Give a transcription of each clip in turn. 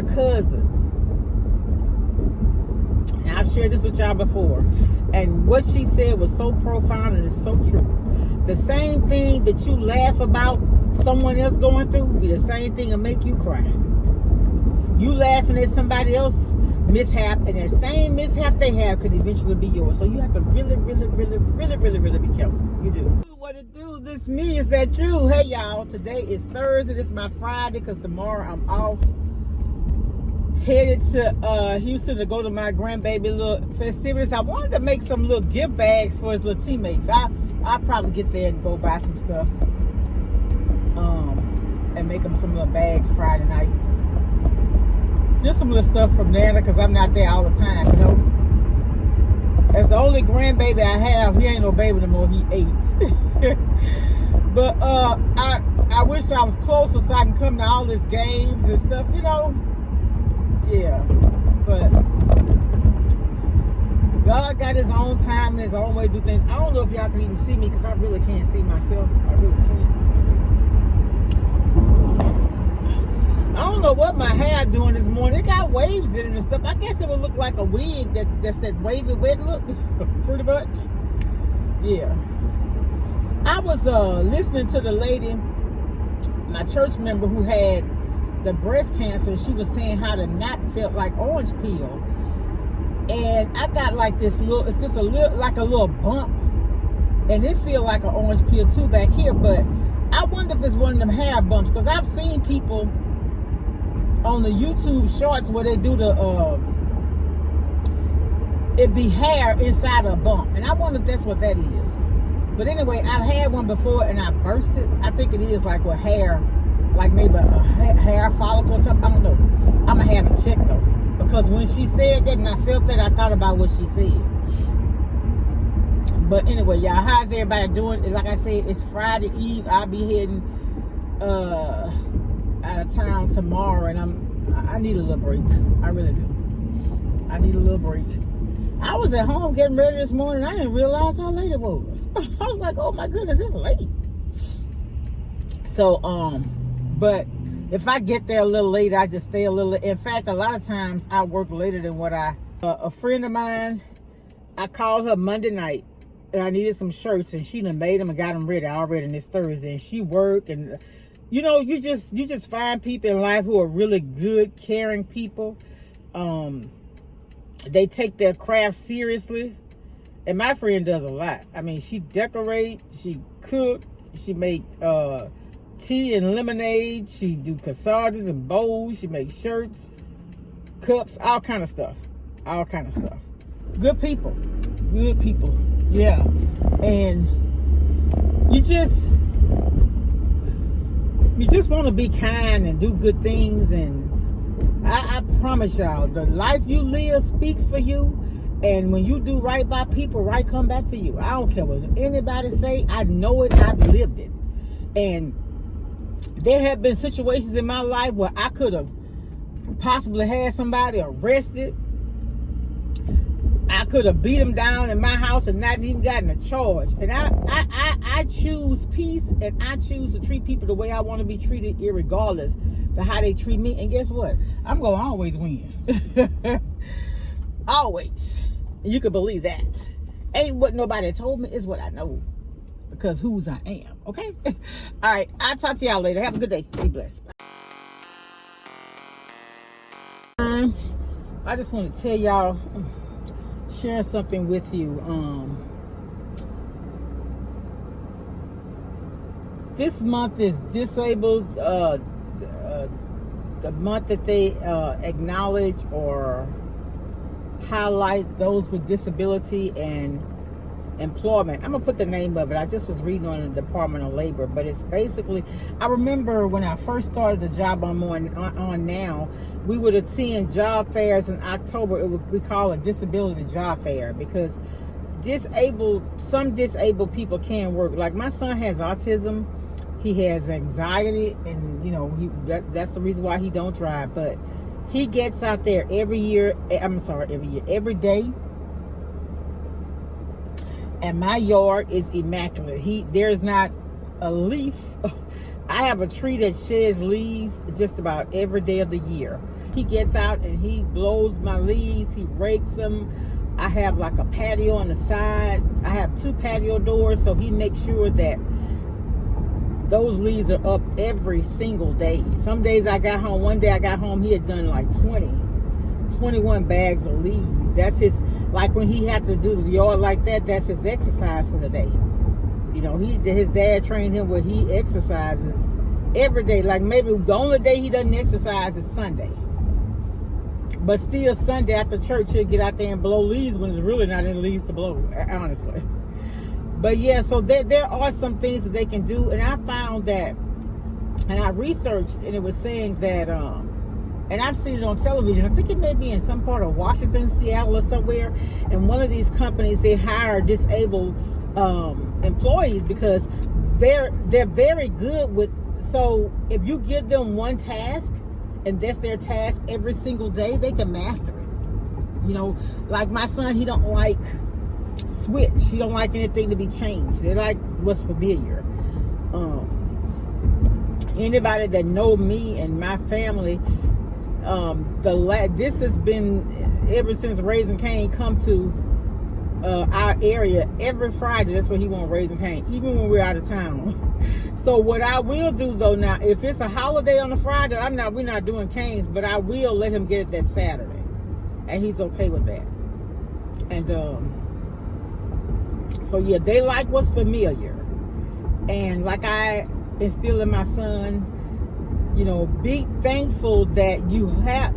My cousin, and I've shared this with y'all before, and what she said was so profound and it's so true. The same thing that you laugh about someone else going through be the same thing that make you cry. You laughing at somebody else mishap, and that same mishap they have could eventually be yours. So you have to really be careful. You do. What it do? This me, is that you? Hey y'all, today is Thursday. This is my Friday because tomorrow I'm off. Headed to Houston to go to my grandbaby little festivities. I wanted to make some little gift bags for his little teammates. I'll probably get there and go buy some stuff. And make them some little bags Friday night. Just some little stuff from Nana, because I'm not there all the time, you know. As the only grandbaby I have, he ain't no baby anymore, he 8. But I wish I was closer so I can come to all these games and stuff, you know. Yeah. But God got his own time and his own way to do things. I don't know if y'all can even see me because I really can't see myself. I really can't. Let's see. I don't know what my hair doing this morning. It got waves in it and stuff. I guess it would look like a wig that's that wavy wet look. Pretty much. Yeah. I was listening to the lady, my church member who had the breast cancer. She was saying how the knot felt like orange peel. And I got like this little, it's just a little, like a little bump. And it feel like an orange peel too back here. But I wonder if it's one of them hair bumps. Because I've seen people on the YouTube shorts where they do the it be hair inside a bump, and I wonder if that's what that is. But anyway, I've had one before and I burst it. I think it is like with hair, like maybe a hair follicle or something. I don't know. I'm gonna have it checked though, because when she said that and I felt that, I thought about what she said. But anyway, y'all, how's everybody doing? Like I said, it's Friday Eve. I'll be heading out of town tomorrow, and I need a little break. I really do. I need a little break. I was at home getting ready this morning. I didn't realize how late it was. I was like, oh my goodness, it's late. So but if I get there a little later, I just stay a little. In fact, a lot of times I work later than what a friend of mine, I called her Monday night and I needed some shirts, and she done made them and got them ready already, and it's Thursday, and she worked. And you know, you just find people in life who are really good, caring people. They take their craft seriously. And my friend does a lot. I mean, she decorates, she cook, she make tea and lemonade, she do corsages and bowls, she makes shirts, cups, all kind of stuff. All kind of stuff. Good people. Good people. Yeah. And you just want to be kind and do good things, and I promise y'all, the life you live speaks for you, and when you do right by people, right come back to you. I don't care what anybody say. I know it. I've lived it. And there have been situations in my life where I could have possibly had somebody arrested. I could have beat them down in my house and not even gotten a charge. And I choose peace, and I choose to treat people the way I want to be treated, irregardless to how they treat me. And guess what? I'm going to always win. Always. And you can believe that. Ain't what nobody told me, is what I know. Because whose I am. Okay? All right. I'll talk to y'all later. Have a good day. Be blessed. Bye. I just want to tell y'all, share something with you. This month is disabled, the month that they acknowledge or highlight those with disability and employment. I'm gonna put the name of it. I just was reading on the Department of Labor, but it's basically, I remember when I first started the job I'm on now, we would attend job fairs in October. We call it disability job fair, because some disabled people can work. Like my son has autism, he has anxiety, and you know that's the reason why he don't drive. But he gets out there every day. And my yard is immaculate. There's not a leaf. I have a tree that sheds leaves just about every day of the year. He gets out and he blows my leaves. He rakes them. I have like a patio on the side. I have 2 patio doors, so he makes sure that those leaves are up every single day. Some days I got home, one day I got home, he had done like 21 bags of leaves. That's his, like when he had to do the yard like that, that's his exercise for the day. You know, his dad trained him where he exercises every day. Like maybe the only day he doesn't exercise is Sunday. But still, Sunday after church, he'll get out there and blow leaves when there's really not any leaves to blow, honestly. But yeah, so there are some things that they can do. And I found that, and I researched, and it was saying that, and I've seen it on television, I think it may be in some part of Washington, Seattle or somewhere. And one of these companies, they hire disabled employees because they're very good with, so if you give them one task, and that's their task every single day, they can master it. You know, like my son, he don't like switch. He don't like anything to be changed. They like what's familiar. Anybody that know me and my family, this has been ever since Raising Cane come to our area every Friday. That's what he want, Raising Cane, even when we're out of town. So what I will do though, now if it's a holiday on a Friday, we're not doing canes, but I will let him get it that Saturday, and he's okay with that. And so yeah, they like what's familiar, and like I instill in my son, you know, be thankful that you have.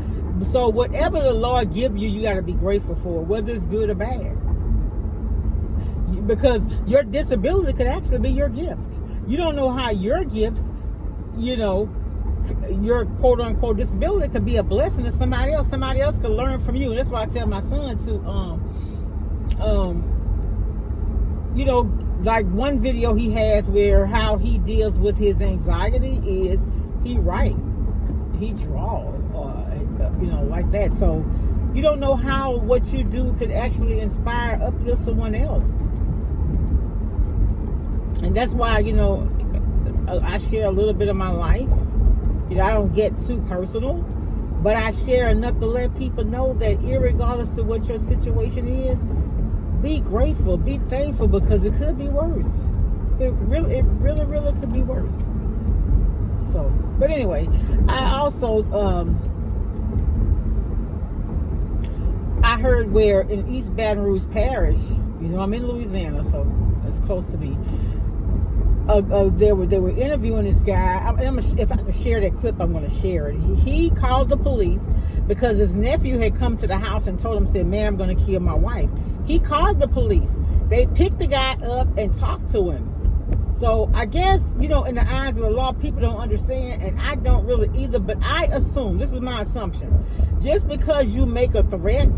So whatever the Lord give you, you got to be grateful for, whether it's good or bad, because your disability could actually be your gift. You don't know how your gift, you know, your quote unquote disability could be a blessing to somebody else. Somebody else could learn from you. And that's why I tell my son to, you know, like one video he has where how he deals with his anxiety is he writes, he draws, you know, like that. So you don't know how what you do could actually inspire, uplift someone else. And that's why, you know, I share a little bit of my life. You know, I don't get too personal, but I share enough to let people know that irregardless of what your situation is, be grateful, be thankful, because it could be worse. It really could be worse. So, but anyway, I also, I heard where in East Baton Rouge Parish, you know, I'm in Louisiana, so it's close to me. They were interviewing this guy. If I can share that clip, I'm going to share it. He called the police because his nephew had come to the house and told him, said, "Man, I'm going to kill my wife." He called the police. They picked the guy up and talked to him. So I guess, you know, in the eyes of the law, people don't understand, and I don't really either. But I assume, this is my assumption, just because you make a threat,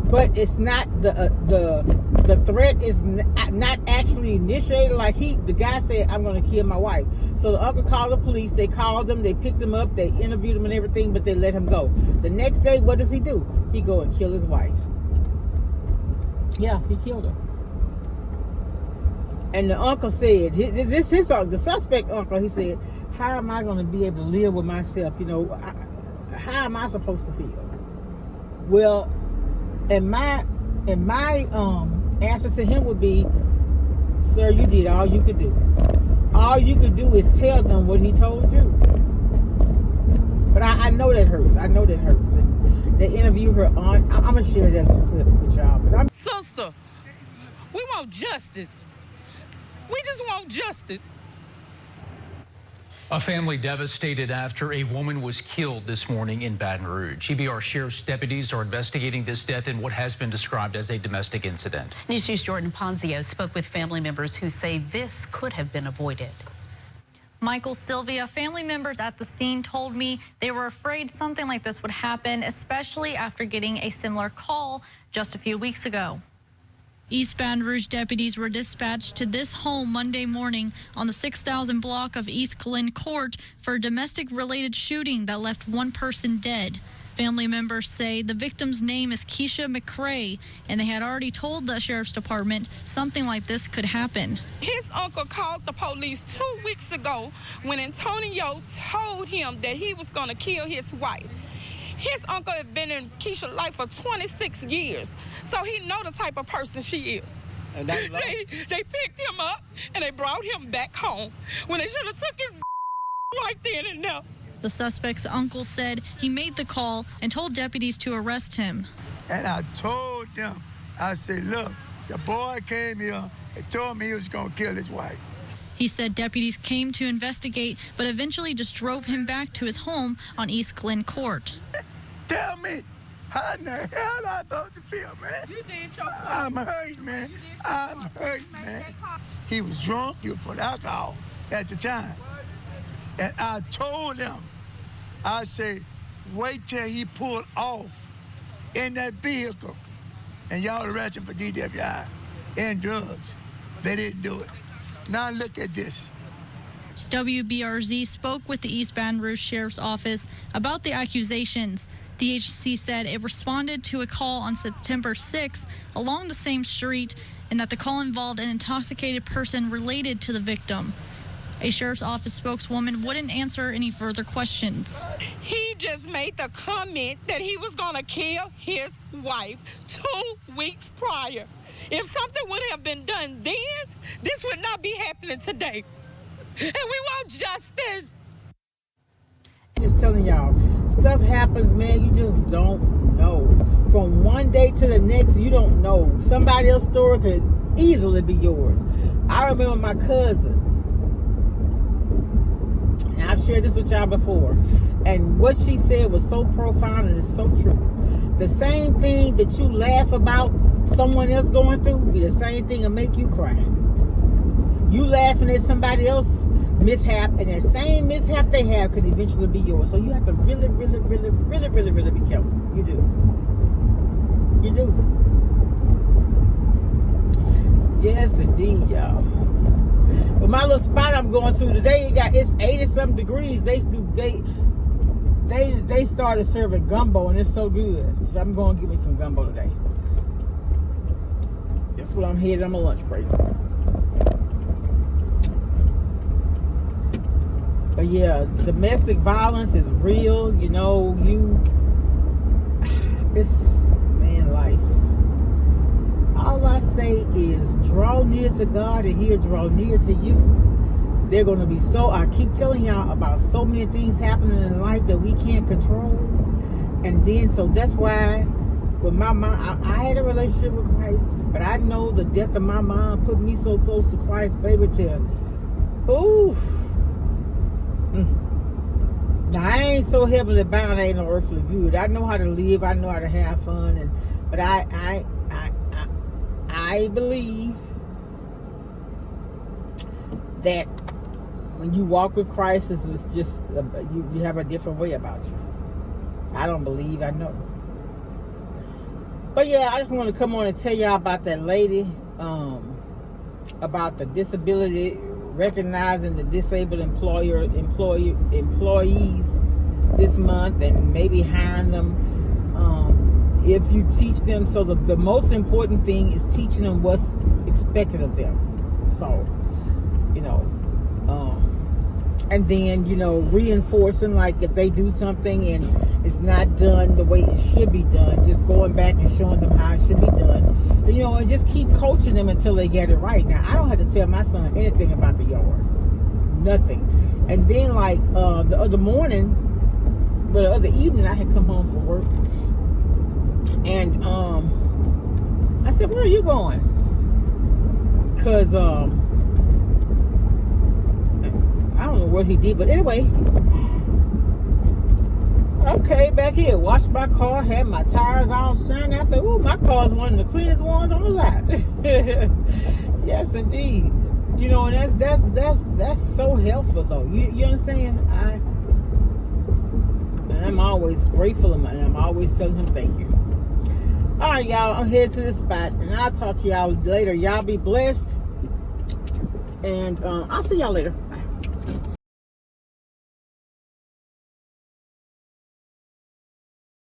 but it's not the threat is not actually initiated. Like the guy said, "I'm going to kill my wife." So the uncle called the police. They called them. They picked him up. They interviewed him and everything, but they let him go. The next day, what does he do? He go and kill his wife. Yeah, he killed her. And the uncle said, the suspect uncle, he said, "How am I going to be able to live with myself? You know, how am I supposed to feel?" Well, and my answer to him would be, "Sir, you did all you could do. All you could do is tell them what he told you." But I know that hurts. I know that hurts. And they interview her on. I'm gonna share that little clip with y'all. But Sister, we want justice. We just want justice. A family devastated after a woman was killed this morning in Baton Rouge. EBR Sheriff's deputies are investigating this death in what has been described as a domestic incident. News 2's Jordan Ponzio spoke with family members who say this could have been avoided. Michael Sylvia, family members at the scene told me they were afraid something like this would happen, especially after getting a similar call just a few weeks ago. East Baton Rouge deputies were dispatched to this home Monday morning on the 6,000 block of East Glen Court for a domestic-related shooting that left one person dead. Family members say the victim's name is Keisha McCrae, and they had already told the sheriff's department something like this could happen. His uncle called the police 2 weeks ago when Antonio told him that he was going to kill his wife. His uncle had been in Keisha's life for 26 years, so he know the type of person she is. And they picked him up and they brought him back home when they should have took his right then and there. The suspect's uncle said he made the call and told deputies to arrest him. And I told them, I said, look, the boy came here and told me he was going to kill his wife. He said deputies came to investigate, but eventually just drove him back to his home on East Glen Court. Tell me, how in the hell I supposed to feel, man? You did your part. I'm hurt, man. I'm hurt, man. He was drunk, he was full of alcohol at the time. And I told him, I said, wait till he pulled off in that vehicle and y'all arrest him for DWI and drugs. They didn't do it. Now look at this. WBRZ spoke with the East Baton Rouge Sheriff's Office about the accusations. The agency said it responded to a call on September 6th along the same street and that the call involved an intoxicated person related to the victim. A sheriff's office spokeswoman wouldn't answer any further questions. He just made the comment that he was going to kill his wife 2 weeks prior. If something would have been done then, this would not be happening today. And we want justice. Just telling y'all, stuff happens, man. You just don't know. From one day to the next, you don't know. Somebody else's story could easily be yours. I remember my cousin, and I've shared this with y'all before, and what she said was so profound and it's so true. The same thing that you laugh about someone else going through be the same thing that make you cry. You laughing at somebody else's mishap, and that same mishap they have could eventually be yours. So you have to really, really, really, really, really, really be careful. You do. You do. Yes, indeed, y'all. But my little spot I'm going to today, it's 80-something degrees. They started serving gumbo, and it's so good. So I'm going to give me some gumbo today. That's what I'm headed on my lunch break. But yeah, domestic violence is real. You know, it's man life. All I say is draw near to God and He'll draw near to you. They're going to be I keep telling y'all about so many things happening in life that we can't control. And then, so that's why with my mom, I had a relationship with Christ, but I know the death of my mom put me so close to Christ, baby, ooh. Now, I ain't so heavily bound, I ain't no earthly good. I know how to live, I know how to have fun, but I believe that when you walk with Christ, it's just you have a different way about you. I don't believe, I know. But yeah, I just want to come on and tell y'all about that lady, about the disability, recognizing the disabled employees this month, and maybe hiring them if you teach them. So the most important thing is teaching them what's expected of them. So, and then, reinforcing, like if they do something and it's not done the way it should be done, just going back and showing them how it should be done, and just keep coaching them until they get it right. Now, I don't have to tell my son anything about the yard. Nothing. And then, like, the other evening, I had come home from work, and I said, where are you going? Because I don't know what he did, but anyway, okay, back here, washed my car, had my tires all shiny. I said, ooh, my car's one of the cleanest ones on the lot. Yes, indeed. And that's so helpful, though. You understand? I'm always grateful, and I'm always telling him thank you. All right, y'all, I'm headed to this spot, and I'll talk to y'all later. Y'all be blessed, and I'll see y'all later.